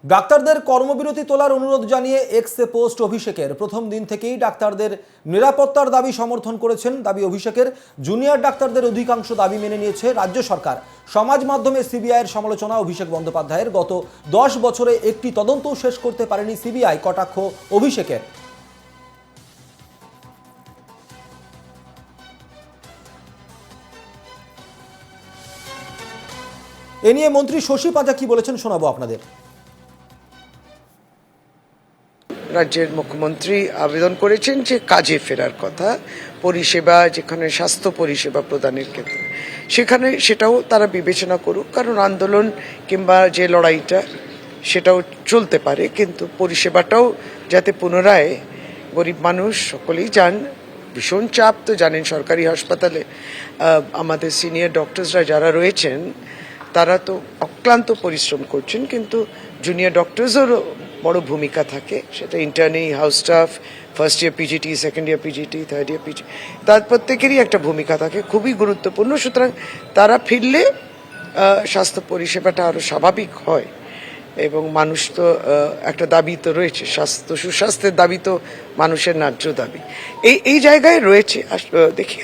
ডাক্তারদের কর্মবিরতি তোলার অনুরোধ জানিয়ে এক্সে পোস্ট অভিষেকের প্রথম দিন থেকেই ডাক্তারদের নিরাপত্তার দাবি সমর্থন করেছেন। দাবি অভিষেকের জুনিয়র ডাক্তারদের অধিকাংশ দাবি মেনে নিয়েছে রাজ্য সরকার। সমাজ মাধ্যমে সিবিআইয়ের সমালোচনা অভিষেক বন্দ্যোপাধ্যায়ের। গত 10 বছরে একটি তদন্তও শেষ করতে পারেনি সিবিআই, কটাক্ষ অভিষেকের। এ নিয়ে মন্ত্রী শশী পাজা কি বলেছেন শোনাবো আপনাদের। রাজ্যের মুখ্যমন্ত্রী আবেদন করেছেন যে কাজে ফেরার কথা, পরিষেবা যেখানে স্বাস্থ্য পরিষেবা প্রদানের ক্ষেত্রে সেখানে সেটাও তারা বিবেচনা করুক, কারণ আন্দোলন কিংবা যে লড়াইটা সেটাও চলতে পারে, কিন্তু পরিষেবাটাও যাতে পুনরায় গরিব মানুষ সকলেই যান। ভীষণ চাপ তো জানেন সরকারি হাসপাতালে, আমাদের সিনিয়র ডক্টরসরা যারা রয়েছেন তারা তো অক্লান্ত পরিশ্রম করছেন, কিন্তু জুনিয়র ডক্টরসেরও বড় ভূমিকা থাকে, সেটা internee, house staff, first year PGT, second year PGT, third year PG, তার প্রত্যেকেরই একটা ভূমিকা থাকে, খুবই গুরুত্বপূর্ণ। সুতরাং তারা ফিরলে স্বাস্থ্য পরিষেবাটা আরও স্বাভাবিক হয় এবং মানুষ তো একটা দাবি তো রয়েছে, সুস্বাস্থ্যের দাবি তো মানুষের ন্যায্য দাবি, এই জায়গায় রয়েছে। দেখি